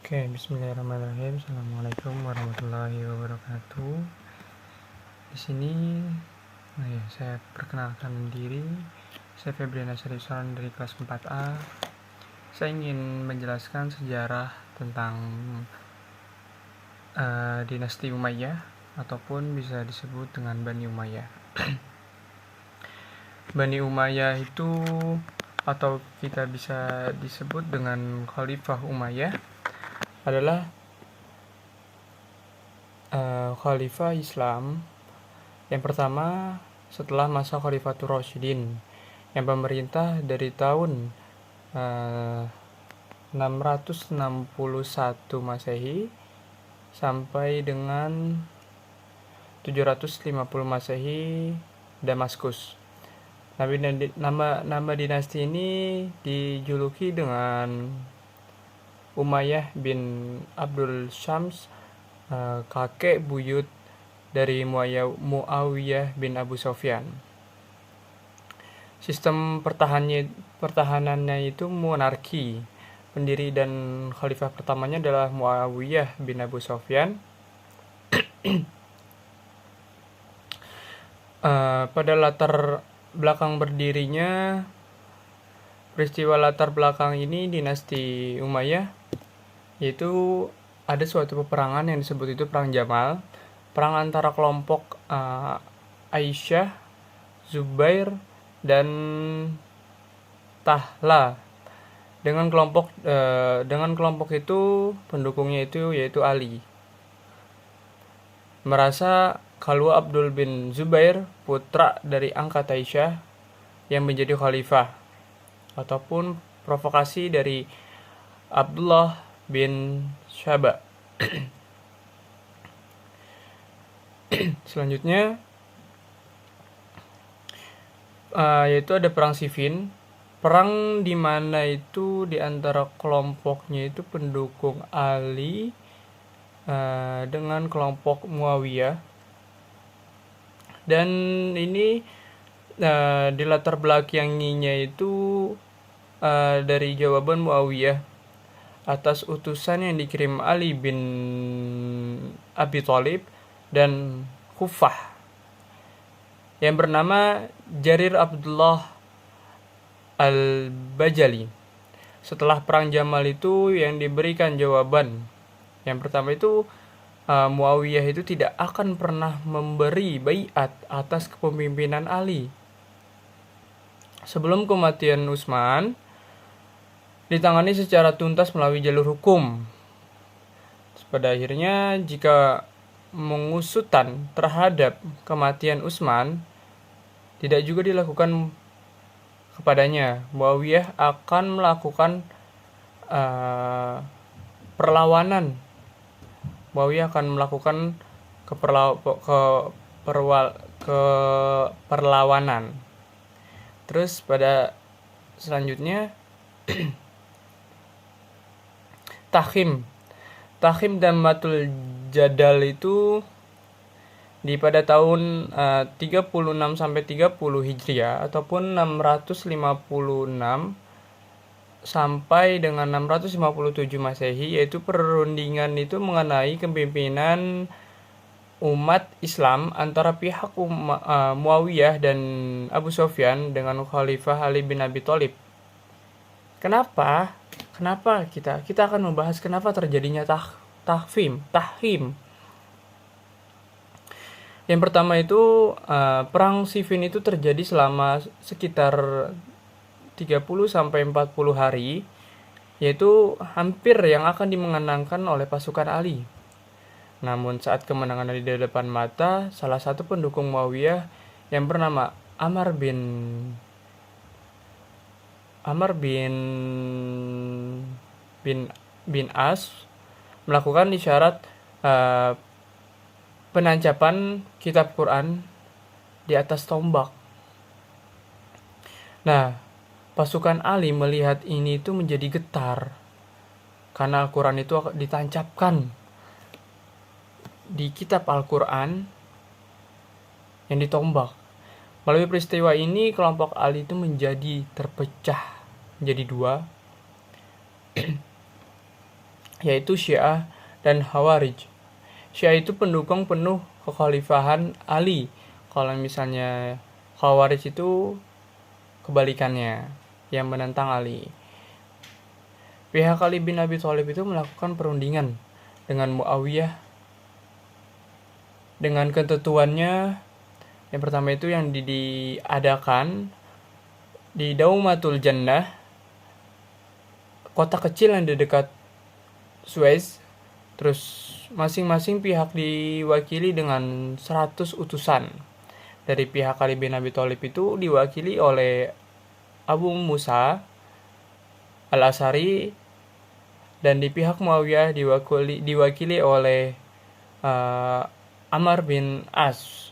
Oke, bismillahirrahmanirrahim. Assalamualaikum warahmatullahi wabarakatuh. Di sini, saya perkenalkan diri. Saya Febriana Syarifsalan dari kelas 4A. Saya ingin menjelaskan sejarah tentang dinasti Umayyah ataupun bisa disebut dengan Bani Umayyah. Bani Umayyah itu atau kita bisa disebut dengan Khalifah Umayyah adalah Khalifah Islam yang pertama setelah masa Khalifatul Rasyidin yang pemerintah dari tahun 661 Masehi sampai dengan 750 Masehi Damaskus. Nama dinasti ini dijuluki dengan Umayyah bin Abdul Syams, kakek buyut dari Muawiyah bin Abu Sufyan. Sistem pertahanannya itu monarki. Pendiri dan khalifah pertamanya adalah Muawiyah bin Abu Sufyan. Pada latar belakang berdirinya peristiwa latar belakang ini dinasti Umayyah, yaitu ada suatu peperangan yang disebut itu Perang Jamal, perang antara kelompok Aisyah, Zubair, dan Tahla dengan kelompok itu pendukungnya itu yaitu Ali. Merasa kalau Abdul bin Zubair, putra dari angkat Aisyah, yang menjadi khalifah, ataupun provokasi dari Abdullah bin Syaba. Selanjutnya yaitu ada perang Siffin, perang di mana itu di antara kelompoknya itu pendukung Ali dengan kelompok Muawiyah, dan ini di latar belakanginya itu dari jawaban Muawiyah atas utusan yang dikirim Ali bin Abi Thalib dan Kufah yang bernama Jarir Abdullah Al-Bajali. Setelah perang Jamal itu yang diberikan jawaban yang pertama itu Muawiyah itu tidak akan pernah memberi baiat atas kepemimpinan Ali. Sebelum kematian Utsman ditangani secara tuntas melalui jalur hukum. Pada akhirnya jika mengusutan terhadap kematian Utsman tidak juga dilakukan kepadanya, Muawiyah akan melakukan perlawanan. Muawiyah akan melakukan perlawanan. Terus pada selanjutnya Takhim dan Matul Jadal itu pada tahun 36 sampai 30 Hijriah ataupun 656 sampai dengan 657 Masehi, yaitu perundingan itu mengenai kepemimpinan umat Islam antara pihak Muawiyah dan Abu Sufyan dengan Khalifah Ali bin Abi Thalib. Kenapa kita akan membahas kenapa terjadinya tahkim. Yang pertama itu perang Siffin itu terjadi selama sekitar 30 sampai 40 hari, yaitu hampir yang akan dimenangkan oleh pasukan Ali. Namun saat kemenangan di depan mata, salah satu pendukung Muawiyah yang bernama Amr bin As melakukan isyarat penancapan kitab Quran di atas tombak. Nah, pasukan Ali melihat ini itu menjadi getar karena Al-Quran itu ditancapkan di kitab Al-Quran yang ditombak. Melalui peristiwa ini kelompok Ali itu menjadi terpecah menjadi dua. yaitu Syiah dan Khawarij. Syiah itu pendukung penuh kekhalifahan Ali. Kalau misalnya Khawarij itu kebalikannya, yang menentang Ali. Pihak Ali bin Abi Thalib itu melakukan perundingan dengan Muawiyah dengan ketentuannya. Yang pertama itu yang diadakan di Daumatul Jannah, kota kecil yang di dekat Suez. Terus masing-masing pihak diwakili dengan 100 utusan. Dari pihak Ali bin Abi Thalib itu diwakili oleh Abu Musa Al-Asy'ari, dan di pihak Muawiyah diwakili oleh Amr bin As.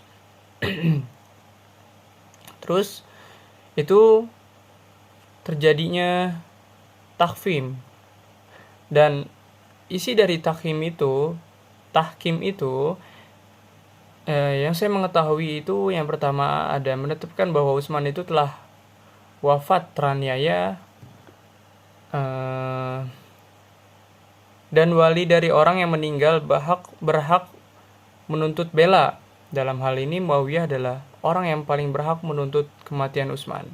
Terus itu terjadinya tahkim, dan isi dari tahkim itu yang saya mengetahui itu yang pertama ada menetapkan bahwa Utsman itu telah wafat teraniaya, dan wali dari orang yang meninggal berhak menuntut bela. Dalam hal ini Muawiyah adalah orang yang paling berhak menuntut kematian Utsman.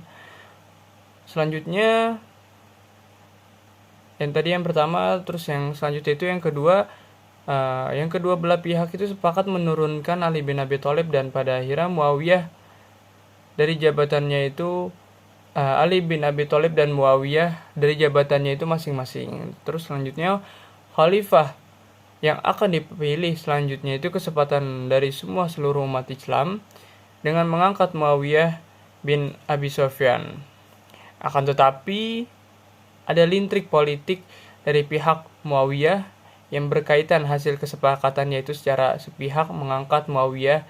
Selanjutnya yang tadi yang pertama, terus yang selanjutnya itu yang kedua belah pihak itu sepakat menurunkan Ali bin Abi Thalib, dan pada akhirnya Muawiyah dari jabatannya itu Ali bin Abi Thalib dan Muawiyah dari jabatannya itu masing-masing. Terus selanjutnya khalifah yang akan dipilih selanjutnya itu kesempatan dari seluruh umat Islam dengan mengangkat Muawiyah bin Abi Sufyan. Akan tetapi ada lintrik politik dari pihak Muawiyah yang berkaitan hasil kesepakatannya itu secara sepihak mengangkat Muawiyah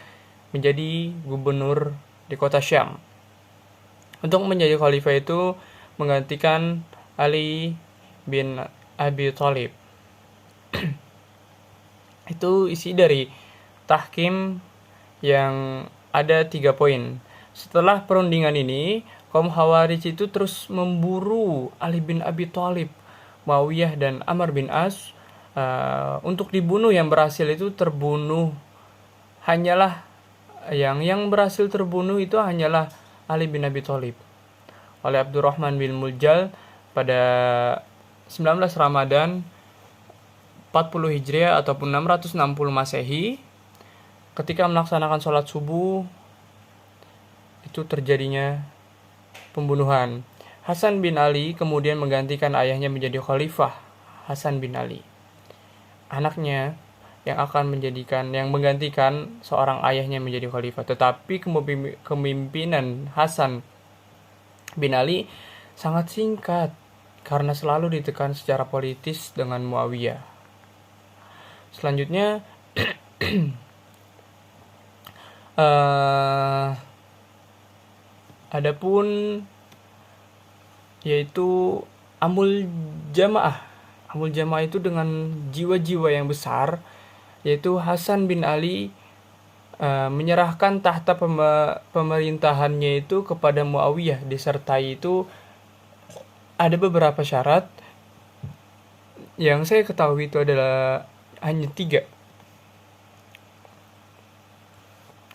menjadi gubernur di kota Syam. Untuk menjadi khalifah itu menggantikan Ali bin Abi Thalib. Itu isi dari tahkim yang ada 3 poin. Setelah perundingan ini, kaum Khawarij itu terus memburu Ali bin Abi Thalib, Muawiyah dan Amr bin As untuk dibunuh. Yang berhasil itu terbunuh hanyalah yang berhasil terbunuh itu hanyalah Ali bin Abi Thalib oleh Abdurrahman bin Muljal pada 19 Ramadan 40 Hijriah ataupun 660 Masehi. Ketika melaksanakan sholat subuh itu terjadinya pembunuhan. Hasan bin Ali kemudian menggantikan ayahnya menjadi khalifah. Hasan bin Ali, anaknya yang menggantikan seorang ayahnya menjadi khalifah. Tetapi kepemimpinan Hasan bin Ali sangat singkat karena selalu ditekan secara politis dengan Muawiyah. Selanjutnya adapun yaitu Amul Jamaah. Amul Jamaah itu dengan jiwa-jiwa yang besar, yaitu Hasan bin Ali menyerahkan tahta pemerintahannya itu kepada Muawiyah. Disertai itu ada beberapa syarat yang saya ketahui itu adalah hanya 3.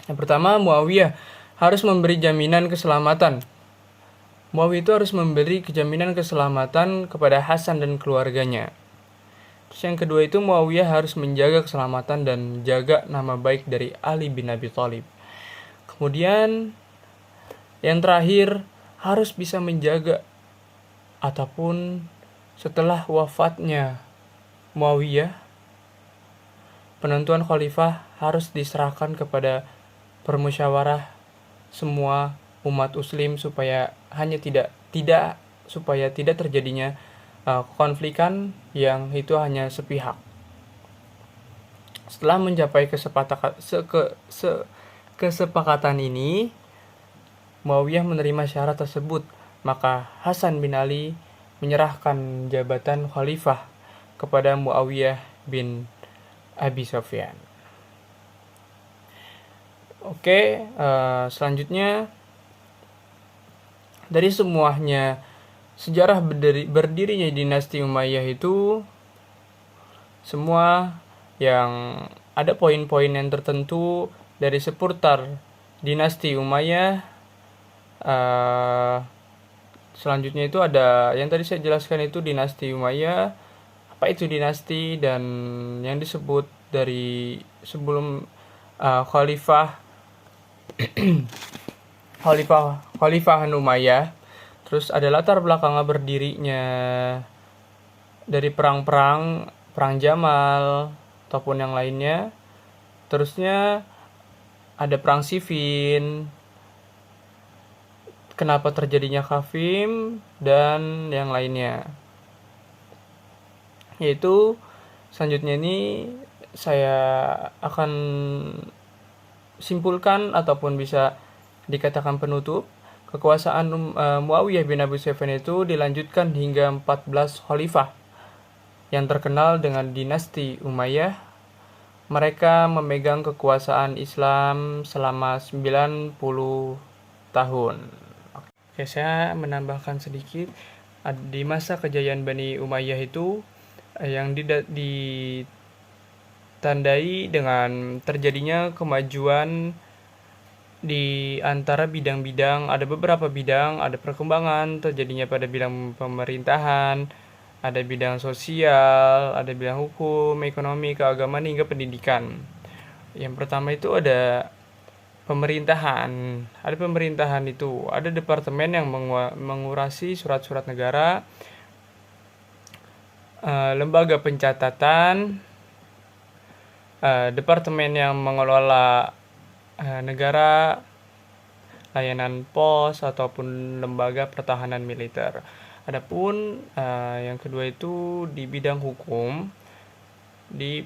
Yang pertama, Muawiyah harus memberi jaminan keselamatan. Muawiyah itu harus memberi jaminan keselamatan kepada Hasan dan keluarganya. Terus yang kedua itu Muawiyah harus menjaga keselamatan dan jaga nama baik dari Ali bin Abi Thalib. Kemudian yang terakhir harus bisa menjaga ataupun setelah wafatnya Muawiyah, penentuan khalifah harus diserahkan kepada permusyawarah semua umat muslim supaya tidak terjadinya konflikan yang itu hanya sepihak. Setelah mencapai kesepakatan ini, Muawiyah menerima syarat tersebut, maka Hasan bin Ali menyerahkan jabatan khalifah kepada Muawiyah bin Abi Sufyan. Oke, selanjutnya dari semuanya sejarah berdirinya dinasti Umayyah itu semua yang ada poin-poin yang tertentu dari seputar dinasti Umayyah. Selanjutnya itu ada yang tadi saya jelaskan, itu dinasti Umayyah, apa itu dinasti, dan yang disebut dari sebelum khalifah khalifahan Umayyah. Terus ada latar belakang berdirinya dari perang Jamal ataupun yang lainnya. Terusnya ada perang Siffin, kenapa terjadinya Kafim, dan yang lainnya. Yaitu selanjutnya ini saya akan simpulkan ataupun bisa dikatakan penutup. Kekuasaan Muawiyah bin Abu Sufyan itu dilanjutkan hingga 14 khalifah yang terkenal dengan dinasti Umayyah. Mereka memegang kekuasaan Islam selama 90 tahun. Oke, saya menambahkan sedikit. Di masa kejayaan Bani Umayyah itu yang ditandai dengan terjadinya kemajuan di antara bidang-bidang. Ada beberapa bidang, ada perkembangan terjadinya pada bidang pemerintahan, ada bidang sosial, ada bidang hukum, ekonomi, keagamaan, hingga pendidikan. Yang pertama itu ada pemerintahan. Ada pemerintahan itu, ada departemen yang mengurasi surat-surat negara, lembaga pencatatan, departemen yang mengelola negara, layanan pos, ataupun lembaga pertahanan militer. Adapun yang kedua itu di bidang hukum.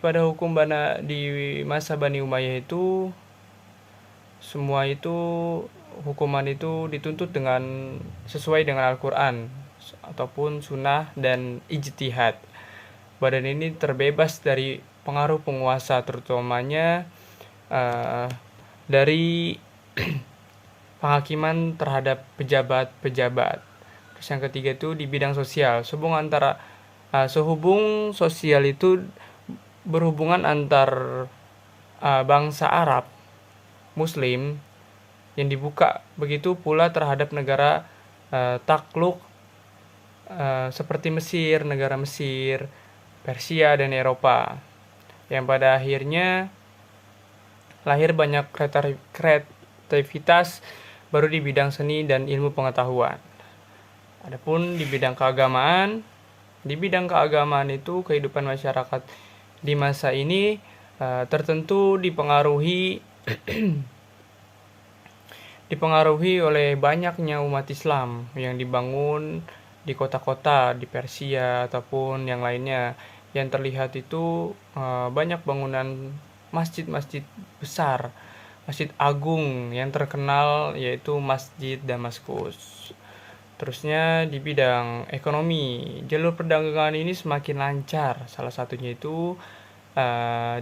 Pada hukum di masa Bani Umayyah itu, semua itu hukuman itu dituntut sesuai dengan Al-Quran ataupun sunnah dan ijtihad. Badan ini terbebas dari pengaruh penguasa, terutamanya dari penghakiman terhadap pejabat-pejabat. Terus yang ketiga itu di bidang sosial. Sehubung sosial itu berhubungan antar bangsa Arab Muslim yang dibuka, begitu pula terhadap negara takluk seperti negara Mesir, Persia, dan Eropa, yang pada akhirnya lahir banyak kreativitas baru di bidang seni dan ilmu pengetahuan. Adapun di bidang keagamaan itu kehidupan masyarakat di masa ini tertentu dipengaruhi oleh banyaknya umat Islam yang dibangun di kota-kota di Persia ataupun yang lainnya. Yang terlihat itu banyak bangunan masjid-masjid besar, masjid agung yang terkenal, yaitu Masjid Damaskus. Terusnya di bidang ekonomi, jalur perdagangan ini semakin lancar. Salah satunya itu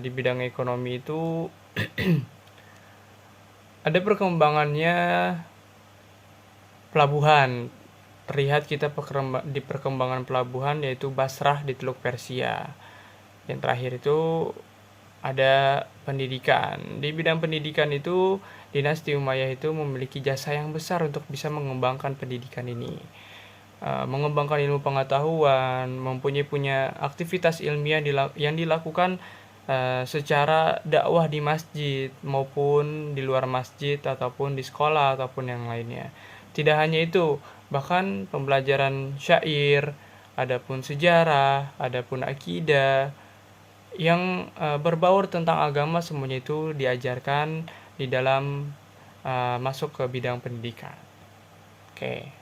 di bidang ekonomi itu ada perkembangannya pelabuhan. Terlihat kita di perkembangan pelabuhan, yaitu Basrah di Teluk Persia. Yang terakhir itu ada pendidikan. Di bidang pendidikan itu, dinasti Umayyah itu memiliki jasa yang besar untuk bisa mengembangkan pendidikan ini. Mengembangkan ilmu pengetahuan, punya aktivitas ilmiah yang dilakukan secara dakwah di masjid maupun di luar masjid ataupun di sekolah ataupun yang lainnya. Tidak hanya itu, bahkan pembelajaran syair, adapun sejarah, adapun akidah yang berbaur tentang agama, semuanya itu diajarkan di dalam masuk ke bidang pendidikan. Oke.